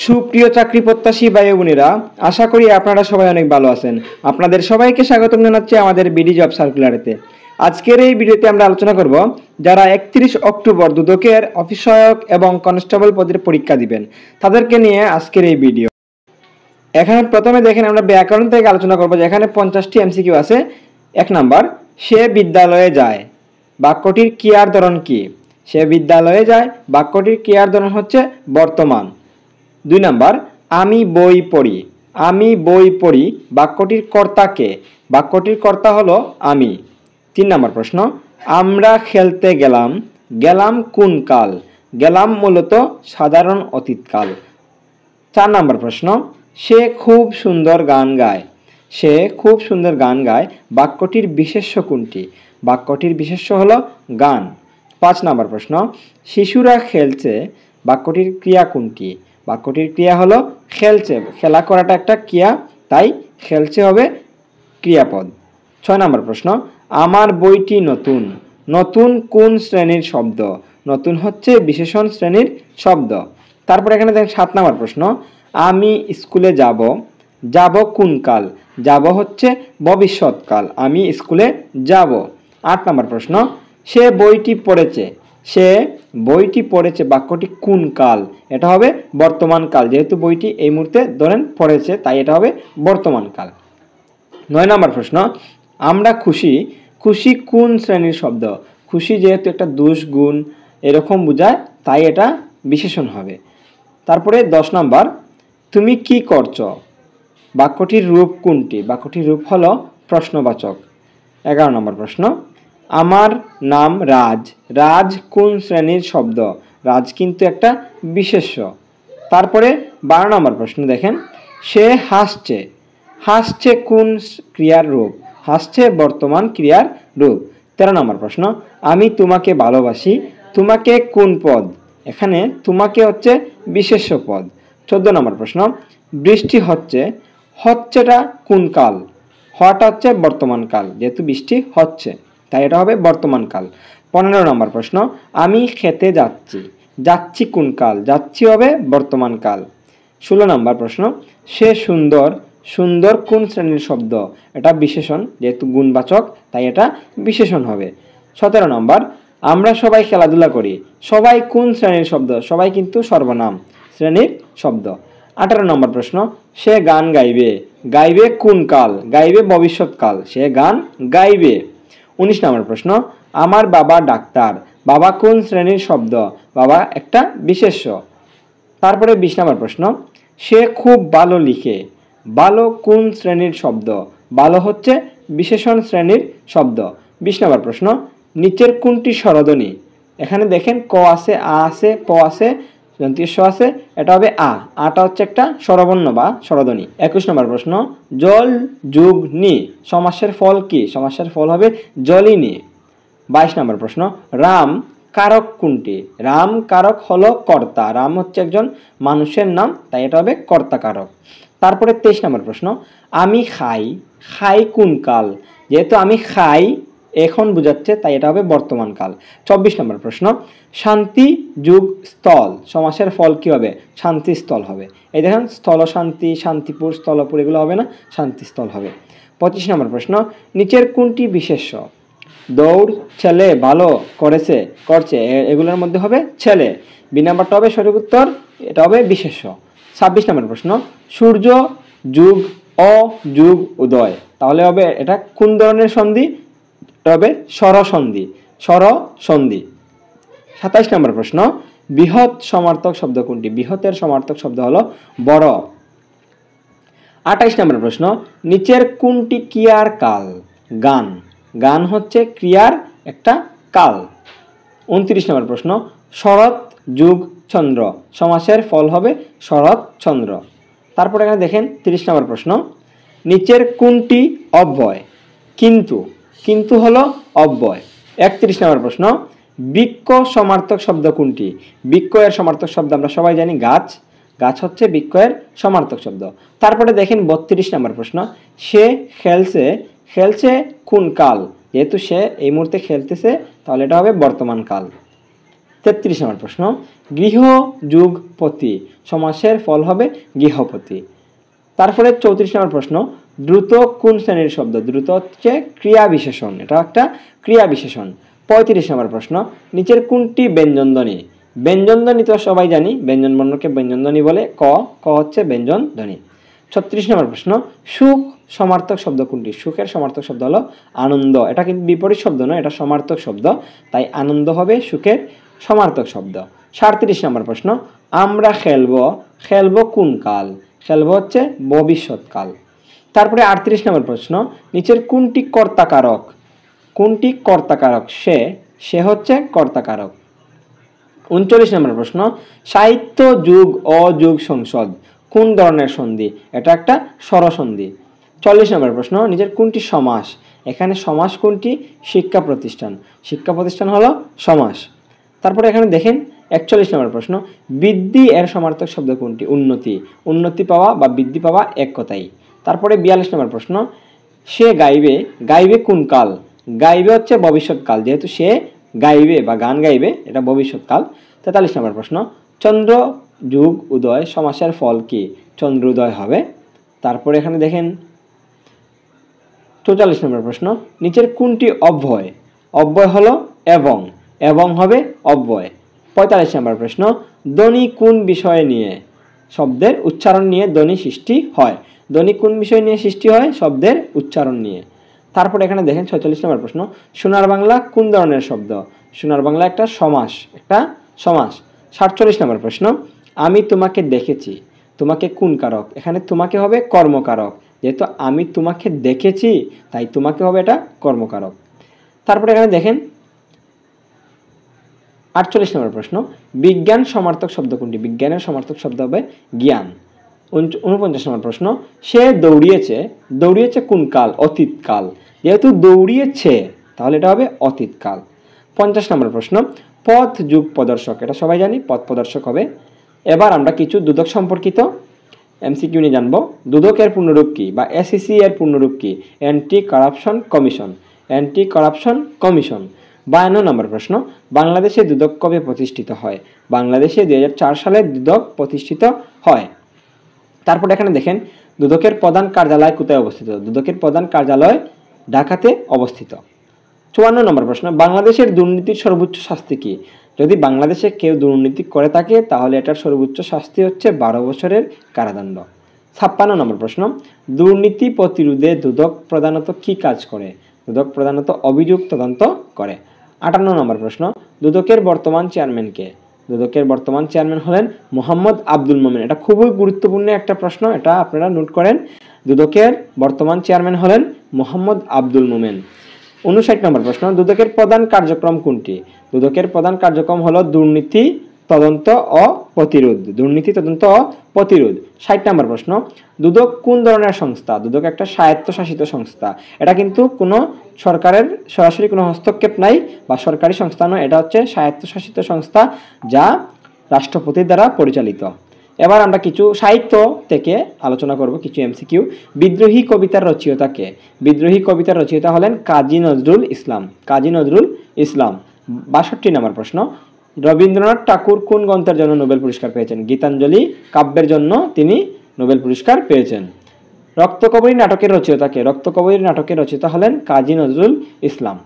সুপ্রিয় চাকরি প্রত্যাশী ভাই বোনেরা, আশা করি আপনারা সবাই অনেক ভালো আছেন। আপনাদের সবাইকে স্বাগতম জানাচ্ছি আমাদের বিডি জব সার্কুলারেতে। আজকের এই ভিডিওতে আমরা আলোচনা করব যারা 31 অক্টোবর দুদকের অফিস সহায়ক এবং কনস্টেবল পদের পরীক্ষা দিবেন তাদেরকে নিয়ে আজকের এই ভিডিও। এখানে প্রথমে দেখেন আমরা ব্যাকরণ থেকে আলোচনা করব, যেখানে 50টি এমসিকিউ আছে। 1 নাম্বার, সে বিদ্যালয়ে যায়, বাক্যটির ক্রিয়ার ধরন কি? সে বিদ্যালয়ে যায় বাক্যটির ক্রিয়ার ধরন হচ্ছে বর্তমান। 2 নাম্বার, আমি বই পড়ি, আমি বই পড়ি বাক্যটির কর্তা কে? বাক্যটির কর্তা হলো আমি। 3 নাম্বার প্রশ্ন, আমরা খেলতে গেলাম, গেলাম কোন কাল? গেলাম মূলত সাধারণ অতীতকাল। 4 নাম্বার প্রশ্ন, সে খুব সুন্দর গান গায়, সে খুব সুন্দর গান গায় বাক্যটির বিশেষ্য কোনটি? বাক্যটির বিশেষ্য হলো গান। 5 নাম্বার প্রশ্ন, শিশুরা খেলছে বাক্যটির ক্রিয়া কোনটি? বাক্যটির ক্রিয়া হলো খেলছে, খেলা করাটা একটা ক্রিয়া, তাই খেলছে হবে ক্রিয়াপদ। 6 নাম্বার প্রশ্ন, আমার বইটি নতুন, নতুন কোন শ্রেণীর শব্দ? নতুন হচ্ছে বিশেষণ শ্রেণীর শব্দ। তারপর এখানে দেখেন 7 নাম্বার প্রশ্ন, আমি স্কুলে যাব, যাব কোন কাল? যাব হচ্ছে ভবিষ্যৎকাল, আমি স্কুলে যাব। 8 নাম্বার প্রশ্ন, সে বইটি পড়েছে, সে বইটি পড়েছে বাক্যটি কোন কাল? এটা হবে বর্তমান কাল, যেহেতু বইটি এই মুহূর্তে ধরেন পড়েছে, তাই এটা হবে বর্তমান কাল। 9 নাম্বার প্রশ্ন, আমরা খুশি, খুশি কোন শ্রেণীর শব্দ? খুশি যেহেতু একটা দোষ গুণ এরকম বোঝায়, তাই এটা বিশেষণ হবে। তারপরে 10 নাম্বার, তুমি কি করছো বাক্যটির রূপ কোনটি? বাক্যটির রূপ হলো প্রশ্নবাচক। 11 নম্বর প্রশ্ন, আমার নাম রাজ, রাজ কোন শ্রেণীর শব্দ? রাজ কিন্তু একটা বিশেষ্য। তারপরে 12 নম্বর প্রশ্ন দেখেন, সে হাসছে, হাসছে কোন ক্রিয়ার রূপ? হাসছে বর্তমান ক্রিয়ার রূপ। 13 নম্বর প্রশ্ন, আমি তোমাকে ভালোবাসি, তোমাকে কোন পদ? এখানে তোমাকে হচ্ছে বিশেষ্য পদ। 14 নম্বর প্রশ্ন, বৃষ্টি হচ্ছে, হচ্ছেটা কোন কাল? হওয়াটা হচ্ছে বর্তমান কাল, যেহেতু বৃষ্টি হচ্ছে তাই এটা হবে বর্তমান কাল। 15 নম্বর প্রশ্ন, আমি খেতে যাচ্ছি, যাচ্ছি কোন কাল? যাচ্ছি হবে বর্তমান কাল। 16 নম্বর প্রশ্ন, সে সুন্দর, সুন্দর কোন শ্রেণীর শব্দ? এটা বিশেষণ, যেহেতু গুণবাচক তাই এটা বিশেষণ হবে। 17 নম্বর, আমরা সবাই খেলাধুলা করি, সবাই কোন শ্রেণীর শব্দ? সবাই কিন্তু সর্বনাম শ্রেণীর শব্দ। 18 নম্বর প্রশ্ন, সে গান গাইবে, গাইবে কোন কাল? গাইবে ভবিষ্যৎকাল, সে গান গাইবে। 19 নম্বর প্রশ্ন, আমার বাবা ডাক্তার, বাবা কোন শ্রেণীর শব্দ? বাবা একটা বিশেষ্য। তারপরে 20 নম্বর প্রশ্ন, সে খুব ভালো লিখে, ভালো কোন শ্রেণীর শব্দ? ভালো হচ্ছে বিশেষণ শ্রেণীর শব্দ। 20 নম্বর প্রশ্ন, নিচের কোনটি স্বরধ্বনি? এখানে দেখেন ক আছে, আ আছে, প আছে, দন্ত্যস্ব আছে, এটা হবে আ, আটা হচ্ছে একটা স্বরবর্ণ বা স্বরধ্বনি। 21 নম্বর প্রশ্ন, জল যুগ নি সমাসের ফল কি? সমাসের ফল হবে জলিনী। 22 নম্বর প্রশ্ন, রাম কারক কোনটি? রাম কারক হলো কর্তা, রাম হচ্ছে একজন মানুষের নাম, তাই এটা হবে কর্তা কারক। তারপরে 23 নম্বর প্রশ্ন, আমি খাই, খাই কোন কাল? যেহেতু আমি খাই এখন বোঝাচ্ছে, তাই এটা হবে বর্তমান কাল। 24 নম্বর প্রশ্ন, শান্তি যুগ স্থল সমাসের ফল কি হবে? শান্তি স্থল হবে। এই দেখেন স্থল শান্তি, শান্তিপুর, স্থলপুর এগুলো হবে না, শান্তি স্থল হবে। 25 নম্বর প্রশ্ন, নিচের কোনটি বিশেষ্য? দৌড়, ছেলে ভালো করেছে, করছে, এগুলোর মধ্যে হবে ছেলে। বি নাম্বারটা হবে সঠিক উত্তর, এটা হবে বিশেষ্য। 26 নম্বর প্রশ্ন, সূর্য যুগ অ যুগ উদয়, তাহলে হবে এটা কোন ধরনের সন্ধি? এটা হবে স্বরসন্ধি, স্বরসন্ধি। 27 নম্বর প্রশ্ন, বৃহৎ সমার্থক শব্দ কোনটি? বৃহতের সমার্থক শব্দ হলো বড়। 28 নম্বর প্রশ্ন, নিচের কোনটি ক্রিয়ার কাল? গান, গান হচ্ছে ক্রিয়ার একটা কাল। 29 নম্বর প্রশ্ন, শরৎ যুগ চন্দ্র সমাসের ফল হবে শরৎ চন্দ্র। তারপর এখানে দেখেন 30 নম্বর প্রশ্ন, নিচের কোনটি অব্যয়? কিন্তু, কিন্তু হলো অব্যয়। 31 নম্বর প্রশ্ন, বৃক্ষ সমার্থক শব্দ কোনটি? বৃক্ষ এর সমার্থক শব্দ আমরা সবাই জানি গাছ, গাছ হচ্ছে বৃক্ষ এর সমার্থক শব্দ। তারপরে দেখেন 32 নম্বর প্রশ্ন, সে খেলছে, খেলছে কোন কাল? যেহেতু সে এই মুহূর্তে খেলতেছে, তাহলে এটা হবে বর্তমান কাল। 33 নম্বর প্রশ্ন, গৃহ যুগ পতি সমাসের ফল হবে গৃহপতি। তারপরে 34 নম্বর প্রশ্ন, দ্রুত কোন শ্রেণীর শব্দ? দ্রুত হচ্ছে ক্রিয়া বিশেষণ, এটা একটা ক্রিয়া বিশেষণ। 35 নম্বর প্রশ্ন, নিচের কোনটি ব্যঞ্জনধ্বনি? ব্যঞ্জনধ্বনি তো সবাই জানি, ব্যঞ্জন বর্ণকে ব্যঞ্জনধ্বনি বলে, ক ক হচ্ছে ব্যঞ্জনধ্বনি। 36 নম্বর প্রশ্ন, সুখ সমার্থক শব্দ কোনটি? সুখের সমার্থক শব্দ হলো আনন্দ, এটা কিন্তু বিপরীত শব্দ নয়, এটা সমার্থক শব্দ, তাই আনন্দ হবে সুখের সমার্থক শব্দ। 37 নম্বর প্রশ্ন, আমরা খেলবো, খেলবো কোন কাল? খেলবো হচ্ছে ভবিষ্যৎকাল। তারপরে 38 নম্বর প্রশ্ন, নিচের কোনটি কর্তাকারক? কোনটি কর্তাকারক? সে, সে হচ্ছে কর্তাকারক। 39 নম্বর প্রশ্ন, সাহিত্য যুগ অযুগ সংসদ কোন ধরনের সন্ধি? এটা একটা স্বরসন্ধি। 40 নম্বর প্রশ্ন, নিচের কোনটি সমাস? এখানে সমাস কোনটি? শিক্ষা প্রতিষ্ঠান, শিক্ষা প্রতিষ্ঠান হলো সমাস। তারপরে এখানে দেখেন 41 নম্বর প্রশ্ন, বৃদ্ধি এর সমার্থক শব্দ কোনটি? উন্নতি, উন্নতি পাওয়া বা বৃদ্ধি পাওয়া এক কথাই। তারপরে 42 নম্বর প্রশ্ন, সে গাইবে, গাইবে কোন কাল? গাইবে হচ্ছে ভবিষ্যৎকাল, যেহেতু সে গাইবে বা গান গাইবে, এটা ভবিষ্যৎকাল। 43 নম্বর প্রশ্ন, চন্দ্র যুগ উদয় সমাসের ফল কি? চন্দ্রোদয় হবে। তারপরে এখানে দেখেন 44 নম্বর প্রশ্ন, নিচের কোনটি অব্যয়? অব্যয় হলো এবং, এবং হবে অব্যয়। 45 নম্বর প্রশ্ন, ধ্বনি কোন বিষয় নিয়ে? শব্দের উচ্চারণ নিয়ে ধ্বনি সৃষ্টি হয়। ধ্বনি কোন বিষয় নিয়ে সৃষ্টি হয়? শব্দের উচ্চারণ নিয়ে। তারপরে এখানে দেখেন 46 নম্বর প্রশ্ন, সোনার বাংলা কোন ধরনের শব্দ? সোনার বাংলা একটা সমাস, একটা সমাস। 47 নম্বর প্রশ্ন, আমি তোমাকে দেখেছি, তোমাকে কোন কারক? এখানে তোমাকে হবে কর্মকারক, যেহেতু আমি তোমাকে দেখেছি তাই তোমাকে হবে এটা কর্মকারক। তারপরে এখানে দেখেন 48 নম্বর প্রশ্ন, বিজ্ঞান সমার্থক শব্দ কোনটি? বিজ্ঞানের সমার্থক শব্দ হবে জ্ঞান। 49 নম্বর প্রশ্ন, সে দৌড়িয়েছে, দৌড়িয়েছে কোন কাল? অতীতকাল, যেহেতু দৌড়িয়েছে তাহলে এটা হবে অতীতকাল। 50 নম্বর প্রশ্ন, পথ যুগ প্রদর্শক, এটা সবাই জানি, পথ প্রদর্শক হবে। এবার আমরা কিছু দুদক সম্পর্কিত এমসিকিউ নিয়ে জানবো। দুদকের পূর্ণরূপ কি বা এসইসি এর পূর্ণরূপ কি? Anti corruption commission, anti corruption commission. 52 নম্বর প্রশ্ন, বাংলাদেশে দুদক কবে প্রতিষ্ঠিত হয়? বাংলাদেশে 2004 সালে দুদক প্রতিষ্ঠিত হয়। তারপর এখানে দেখেন দুদকের প্রধান কার্যালয় কোথায় অবস্থিত? দুদকের প্রধান কার্যালয় ঢাকাতে অবস্থিত। 54 নম্বর প্রশ্ন, বাংলাদেশের দুর্নীতির সর্বোচ্চ শাস্তি কি? যদি বাংলাদেশে কেউ দুর্নীতি করে থাকে তাহলে এটার সর্বোচ্চ শাস্তি হচ্ছে 12 বছরের কারাদণ্ড। 56 নম্বর প্রশ্ন, দুর্নীতি প্রতিরোধে দুদক প্রধানত কি কাজ করে? দুদক প্রধানত অভিযোগ তদন্ত করে। 58 নম্বর প্রশ্ন, দুদকের বর্তমান চেয়ারম্যান কে? দুদকের বর্তমান চেয়ারম্যান হলেন মোহাম্মদ আব্দুল মোমেন। এটা খুবই গুরুত্বপূর্ণ একটা প্রশ্ন, এটা আপনারা নোট করেন। দুদকের বর্তমান চেয়ারম্যান হলেন মোহাম্মদ আব্দুল মোমেন। 59 নম্বর প্রশ্ন, দুদকের প্রধান কার্যক্রম কোনটি? দুদকের প্রধান কার্যক্রম হলো দুর্নীতি তদন্ত ও প্রতিরোধ, দুর্নীতি তদন্ত ও প্রতিরোধ। 60 নম্বর প্রশ্ন, দুদক কোন ধরনের সংস্থা? দুদক একটা স্বায়ত্তশাসিত সংস্থা, এটা কিন্তু কোনো সরকারের সরাসরি কোনো হস্তক্ষেপ নাই বা সরকারি সংস্থা নয়, এটা হচ্ছে স্বায়ত্তশাসিত সংস্থা যা রাষ্ট্রপতির দ্বারা পরিচালিত। এবার আমরা কিছু সাহিত্য থেকে আলোচনা করব, কিছু এমসিকিউ। বিদ্রোহী কবিতার রচয়িতা কে? বিদ্রোহী কবিতার রচয়িতা হলেন কাজী নজরুল ইসলাম, কাজী নজরুল ইসলাম। 62 নম্বর প্রশ্ন, রবীন্দ্রনাথ ঠাকুর কোন গ্রন্থের জন্য নোবেল পুরস্কার পেয়েছেন? গীতাঞ্জলি কাব্যের জন্য তিনি নোবেল পুরস্কার পেয়েছেন। রক্তকরবী নাটকের রচয়িতা কে? রক্তকরবী নাটকের রচয়িতা হলেন কাজী নজরুল ইসলাম।